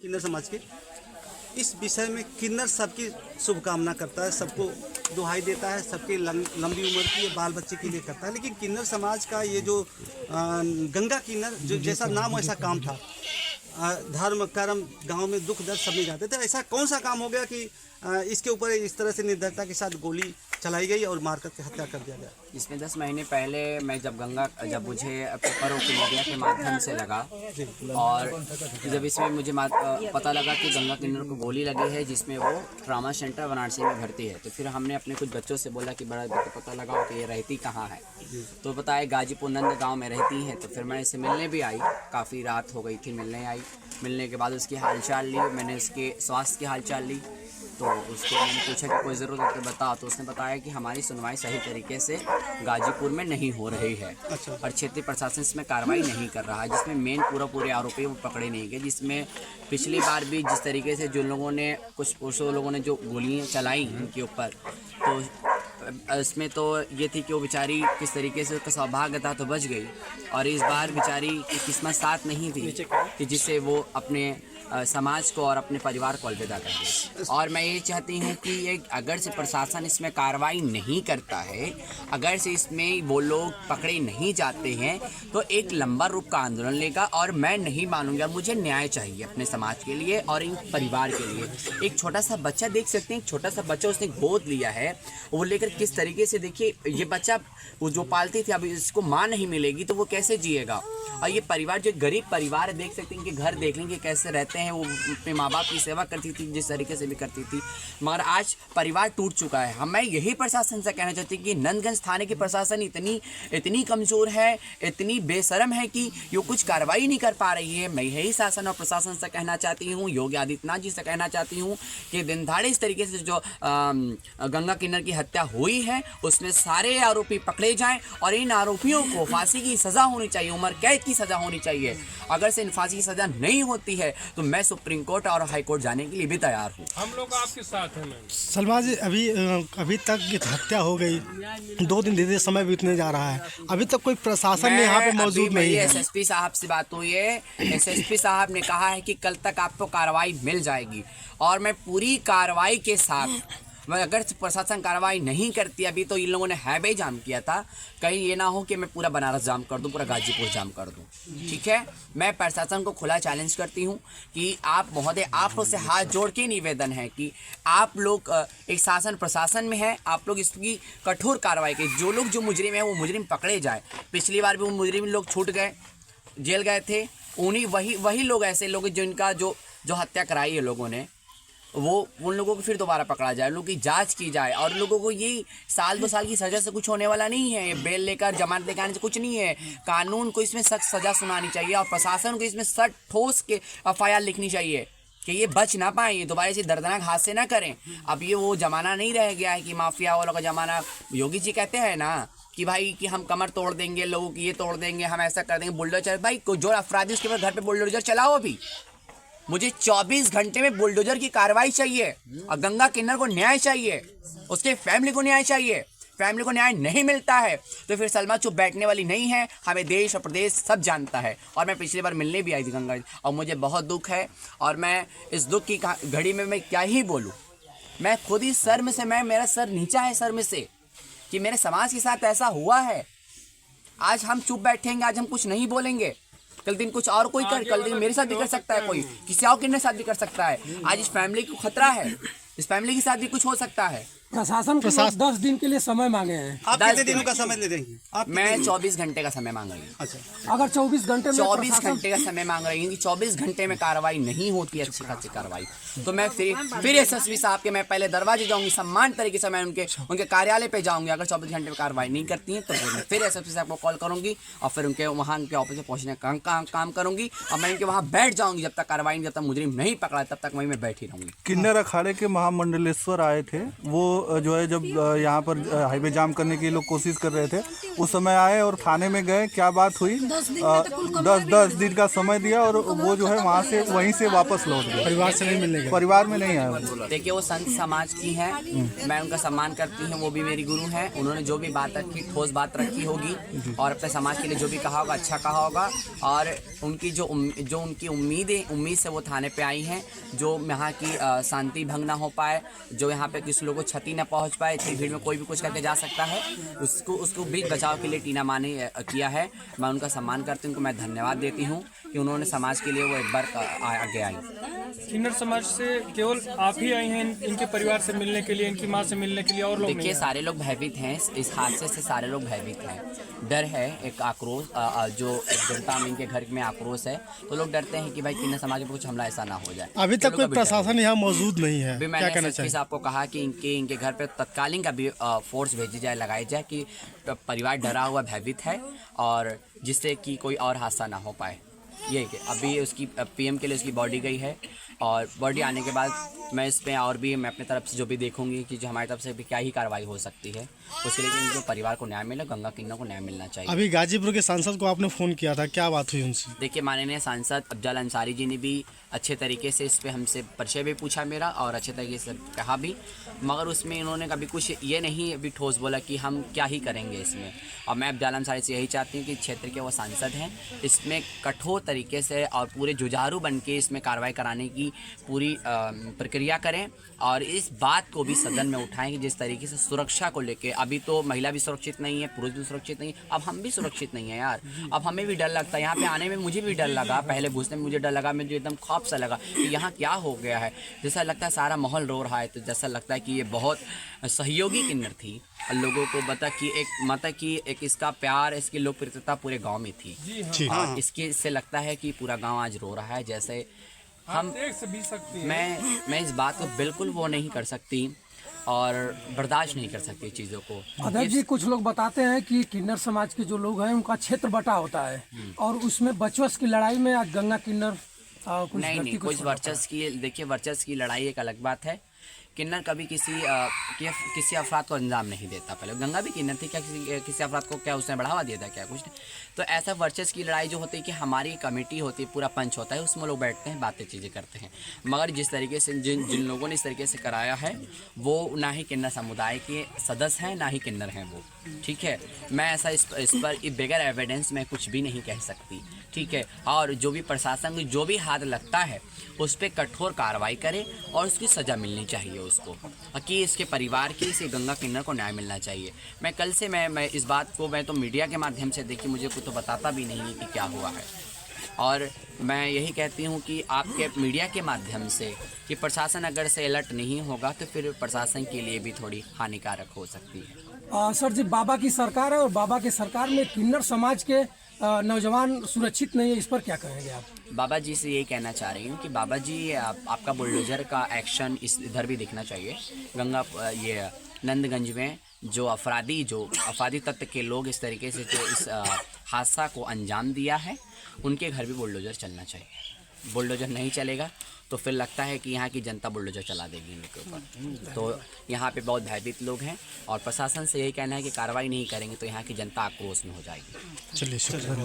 किन्नर समाज के। इस विषय में किन्नर सबकी शुभकामना करता है, सबको दुहाई देता है, सबकी लंबी उम्र की बाल बच्चे के लिए करता है। लेकिन किन्नर समाज का ये जो गंगा किन्नर, जो जैसा नाम वैसा काम था, धर्म कर्म गांव में दुख दर्द सब में जाते थे। ऐसा कौन सा काम हो गया कि इसके ऊपर इस तरह से निर्दयता के साथ गोली चलाई गई और मारकर के हत्या कर दिया गया? इसमें 10 महीने पहले मैं जब मुझे पेपरों की मीडिया के माध्यम से लगा, और जब इसमें मुझे पता लगा कि गंगा किन्नर को गोली लगी है, जिसमें वो ट्रामा सेंटर वाराणसी में भर्ती है, तो फिर हमने अपने कुछ बच्चों से बोला कि बड़ा पता लगाओ कि ये रहती कहाँ है। तो बताया गाजीपुर नंद गाँव में रहती हैं। तो फिर मैं इसे मिलने भी आई, काफ़ी रात हो गई थी, मिलने आई। मिलने के बाद उसकी हालचाल ली, मैंने उसके स्वास्थ्य की हालचाल ली। तो उसको मैंने पूछा कि कोई ज़रूरत है तो बता। तो उसने बताया कि हमारी सुनवाई सही तरीके से गाजीपुर में नहीं हो रही है। अच्छा। और क्षेत्रीय प्रशासन इसमें कार्रवाई नहीं कर रहा है, जिसमें मेन पूरे आरोपी वो पकड़े नहीं गए। जिसमें पिछली बार भी जिस तरीके से जो लोगों ने कुछ लोगों ने जो गोलियाँ चलाई उनके ऊपर, तो इसमें तो ये थी कि वो बेचारी किस तरीके से उसका सौभाग्य था तो बच गई, और इस बार बेचारी की किस्मत साथ नहीं थी कि जिससे वो अपने समाज को और अपने परिवार को अलविदा कर दे। और मैं ये चाहती हूँ कि अगर से प्रशासन इसमें कार्रवाई नहीं करता है, अगर से इसमें वो लोग पकड़े नहीं जाते हैं, तो एक लंबा रूप का आंदोलन लेगा। और मैं नहीं मानूंगा, मुझे न्याय चाहिए अपने समाज के लिए और इन परिवार के लिए। एक छोटा सा बच्चा देख सकते हैं, एक छोटा सा बच्चा उसने गोद लिया है, वो लेकर किस तरीके से, देखिए ये बच्चा वो जो पालती थी, अब इसको माँ नहीं मिलेगी तो वो कैसे जिएगा। और ये परिवार जो गरीब परिवार है, देख सकते हैं कि घर देख लेंगे कैसे रहते हैं। वो अपने माँ बाप की सेवा करती थी जिस तरीके से भी करती थी, मगर आज परिवार टूट चुका है। हम मैं यही प्रशासन से कहना चाहती हूँ कि नंदगंज थाने की प्रशासन इतनी कमज़ोर है, इतनी बेशरम है कि ये कुछ कार्रवाई नहीं कर पा रही है। मैं यही शासन और प्रशासन से कहना चाहती हूँ, योगी आदित्यनाथ जी से कहना चाहती हूँ कि दिन दहाड़े इस तरीके से जो गंगा किन्नर की हत्या हुई है, उसमें सारे आरोपी पकड़े जाएँ और इन आरोपियों को फांसी की सज़ा होनी चाहिए, उम्र कैद की सज़ा होनी चाहिए। अगर से इन फांसी की सज़ा नहीं होती है तो मैं सुप्रीम कोर्ट और हाई कोर्ट जाने के लिए भी तैयार हूँ। हम लोग आपके साथ हैं। सलमा जी, अभी तक ये हत्या हो गई, 2 दिन धीरे समय बीतने जा रहा है, अभी तक कोई प्रशासन यहाँ पे मौजूद नहीं है। एसएसपी साहब से बात हुई है, एसएसपी साहब ने कहा है कि कल तक आपको कार्रवाई मिल जाएगी, और मैं पूरी कार्रवाई के साथ, अगर प्रशासन कार्रवाई नहीं करती, अभी तो इन लोगों ने हाईवे जाम किया था, कहीं ये ना हो कि मैं पूरा बनारस जाम कर दूं, पूरा गाजीपुर जाम कर दूं। ठीक है, मैं प्रशासन को खुला चैलेंज करती हूं कि आप महोदय, आप लोग से हाथ जोड़ के निवेदन है कि आप लोग एक शासन प्रशासन में हैं, आप लोग इसकी कठोर कार्रवाई करें। जो लोग जो मुजरिम है वो मुजरिम पकड़े जाए। पिछली बार भी वो मुजरिम लोग छूट गए, जेल गए थे, उन्हीं वही लोग, ऐसे लोग जिनका जो हत्या कराई है लोगों ने, वो उन लोगों को फिर दोबारा पकड़ा जाए, लोगों की जांच की जाए। और लोगों को ये 1-2 साल की सज़ा से कुछ होने वाला नहीं है, बेल लेकर जमानत लेकर आने से कुछ नहीं है। कानून को इसमें सख्त सज़ा सुनानी चाहिए और प्रशासन को इसमें सख्त ठोस के FIR लिखनी चाहिए कि ये बच ना पाए, ये दोबारा से दर्दनाक हादसे ना करें। अब ये वो ज़माना नहीं रह गया है कि माफिया वालों का ज़माना। योगी जी कहते हैं ना कि भाई कि हम कमर तोड़ देंगे, लोगों की ये तोड़ देंगे, हम ऐसा कर देंगे, बुलडोजर। भाई जो अपराधी उसके बाद घर पे बुलडोजर चलाओ। अभी मुझे 24 घंटे में बुलडोजर की कार्रवाई चाहिए और गंगा किन्नर को न्याय चाहिए, उसके फैमिली को न्याय चाहिए। फैमिली को न्याय नहीं मिलता है तो फिर सलमा चुप बैठने वाली नहीं है, हमें देश और प्रदेश सब जानता है। और मैं पिछली बार मिलने भी आई थी गंगा, और मुझे बहुत दुख है, और मैं इस दुख की घड़ी में मैं क्या ही बोलूँ। मैं खुद ही शर्म से, मेरा सर नीचा है शर्म से कि मेरे समाज के साथ ऐसा हुआ है। आज हम चुप बैठेंगे, आज हम कुछ नहीं बोलेंगे, कल दिन कुछ और कोई कल दिन मेरे साथ भी कर सकता है, कोई किसी और के साथ भी कर सकता है। आज इस फैमिली को खतरा है, इस फैमिली के साथ भी कुछ हो सकता है। प्रशासन 10 दिन के लिए समय मांगे हैं। आप कितने दिनों का समय ले देंगे? मैं 24 घंटे का समय मांग रही हूँ। अच्छा, अगर 24 घंटे का समय मांग रही हूँ, 24 घंटे में कार्रवाई नहीं होती है, अच्छी खासी कार्रवाई, तो मैं फिर एसएसपी साहब के मैं पहले दरवाजे जाऊंगी, सम्मान तरीके से मैं उनके कार्यालय पे जाऊंगी। अगर 24 घंटे में कार्रवाई नहीं करती है तो फिर एसएसपी साहब को कॉल करूंगी और फिर उनके वहाँ उनके ऑफिस में पहुँचने का काम करूंगी, और मैं उनके वहाँ बैठ जाऊंगी। जब तक कार्रवाई, जब तक मुजरिम नहीं पकड़ा तब तक वहीं मैं बैठी रहूंगी। किन्नर अखाड़े के महामंडलेश्वर आए थे, वो जो है जब यहाँ पर हाईवे जाम करने की लोग कोशिश कर रहे थे, उस समय आए और थाने में गए। क्या बात हुई? 10 दिन का समय दिया और वो जो है वहीं से वापस लौट गए। परिवार से नहीं मिलने गए, परिवार में नहीं आया। देखिए, वो संत समाज की हैं, मैं उनका सम्मान करती हूँ, वो भी मेरी गुरु हैं। उन्होंने जो भी बात रखी, ठोस बात रखी होगी और अपने समाज के लिए जो भी कहा होगा अच्छा कहा होगा। और उनकी जो उनकी उम्मीद से वो थाने पे आई हैं, जो यहाँ की शांति भंग ना हो पाए, जो यहाँ पे किसी लोगों को क्षति ना पहुँच पाए, इतनी भीड़ में कोई भी कुछ करके जा सकता है, उसको भी बचाव के लिए टीना माँ ने किया है। मैं उनका सम्मान करती हूँ, उनको मैं धन्यवाद देती हूँ कि उन्होंने समाज के लिए वो एक बार आगे आई। किन्नर समाज से केवल आप ही आई हैं इनके परिवार से मिलने के लिए, इनकी माँ से मिलने के लिए, और लोग नहीं देखिए हैं? सारे लोग भयभीत हैं, इस हादसे से सारे लोग भयभीत हैं। डर है, एक आक्रोश, जो जनता में इनके घर में आक्रोश है, तो लोग डरते हैं कि भाई किन्नर समाज पर कुछ हमला ऐसा ना हो जाए। अभी तक कोई प्रशासन यहाँ मौजूद नहीं है, भी क्या मैंने कहना एसएसपी चाहिए? साहब को कहा कि इनके घर पे तत्कालीन का भी फोर्स भेजी जाए, लगाई जाए कि परिवार डरा हुआ भयभीत है, और जिससे कि कोई और हादसा ना हो पाए। ये कि अभी उसकी पीएम के लिए उसकी बॉडी गई है, और बॉडी आने के बाद मैं इसमें और भी मैं अपनी तरफ से जो भी देखूंगी कि जो हमारी तरफ से भी क्या ही कार्रवाई हो सकती है, उसके लिए जो परिवार को न्याय मिले, गंगा किन्नर को न्याय मिलना चाहिए। अभी गाजीपुर के सांसद को आपने फ़ोन किया था, क्या बात हुई उनसे? देखिए माननीय सांसद अफजल अंसारी जी ने भी अच्छे तरीके से इस पे हमसे परिचय भी पूछा मेरा, और अच्छे तरीके से कहा भी, मगर उसमें इन्होंने कभी कुछ ये नहीं अभी ठोस बोला कि हम क्या ही करेंगे इसमें। और मैं अफजल अंसारी से यही चाहती हूँ कि क्षेत्र के वो सांसद हैं, इसमें कठोर तरीके से और पूरे जुझारू बन के इसमें कार्रवाई कराने की पूरी प्रक्रिया करें, और इस बात को भी सदन में उठाएं कि जिस तरीके से सुरक्षा को लेके, अभी तो महिला भी सुरक्षित नहीं है, पुरुष भी सुरक्षित नहीं है, अब हम भी सुरक्षित नहीं है यार। अब हमें भी डर लगता है, यहाँ पे आने में मुझे भी डर लगा, पहले घुसने में मुझे डर लगा, मुझे एकदम खौफ सा लगा कि यहाँ क्या हो गया है, जैसा लगता है सारा माहौल रो रहा है, तो जैसा लगता है कि ये बहुत सहयोगी किन्नर थी, और लोगों को बता कि एक इसका प्यार, इसकी लोकप्रियता पूरे गाँव में थी। जी और इससे लगता है कि पूरा गाँव आज रो रहा है, जैसे हम मैं इस बात को बिल्कुल वो नहीं कर सकती और बर्दाश्त नहीं कर सकती चीज़ों को। अध्यक्ष जी, कुछ लोग बताते हैं कि किन्नर समाज के जो लोग हैं उनका क्षेत्र बटा होता है, और उसमें बचवस की लड़ाई में आज गंगा किन्नर कुछ नहीं, कुछ वर्चस्व की, देखिए वर्चस्व की लड़ाई एक अलग बात है। किन्नर कभी किसी अफराद को अंजाम नहीं देता। पहले गंगा भी किन्नर थी, क्या किसी अफराद को क्या उसने बढ़ावा दिया था? क्या कुछ नहीं। तो ऐसा वर्चस्व की लड़ाई जो होती है कि हमारी कमेटी होती है, पूरा पंच होता है, उसमें लोग बैठते हैं, बातें चीज़ें करते हैं, मगर जिस तरीके से जिन लोगों ने इस तरीके से कराया है, वो ना ही किन्नर समुदाय के सदस्य हैं, ना ही किन्नर हैं वो, ठीक है। मैं ऐसा इस पर बगैर एविडेंस में कुछ भी नहीं कह सकती, ठीक है। और जो भी प्रशासन को जो भी हाथ लगता है उस पर कठोर कार्रवाई करे, और उसकी सज़ा मिलनी चाहिए उसको, कि इसके परिवार की, इसे गंगा किन्नर को न्याय मिलना चाहिए। मैं कल से मैं इस बात को मैं तो मीडिया के माध्यम से देखी, मुझे कुछ तो बताता भी नहीं है कि क्या हुआ है, और मैं यही कहती हूँ कि आपके मीडिया के माध्यम से कि प्रशासन अगर से अलर्ट नहीं होगा तो फिर प्रशासन के लिए भी थोड़ी हानिकारक हो सकती है। सर जी, बाबा की सरकार है, और बाबा की सरकार में किन्नर समाज के नौजवान सुरक्षित नहीं है, इस पर क्या कहेंगे आप? बाबा जी से यही कहना चाह रही हूँ कि बाबा जी आपका बुलडोजर का एक्शन इधर भी दिखना चाहिए। ये नंदगंज में जो अफराधी तत्व के लोग इस तरीके से जो इस हादसा को अंजाम दिया है, उनके घर भी बुलडोजर चलना चाहिए। बुलडोजर नहीं चलेगा तो फिर लगता है कि यहाँ की जनता बुलडोजर चला देगी इनके ऊपर। तो यहाँ पे बहुत भयभीत लोग हैं, और प्रशासन से यही कहना है कि कार्रवाई नहीं करेंगे तो यहाँ की जनता आक्रोश में हो जाएगी। चलिए, शुक्रिया।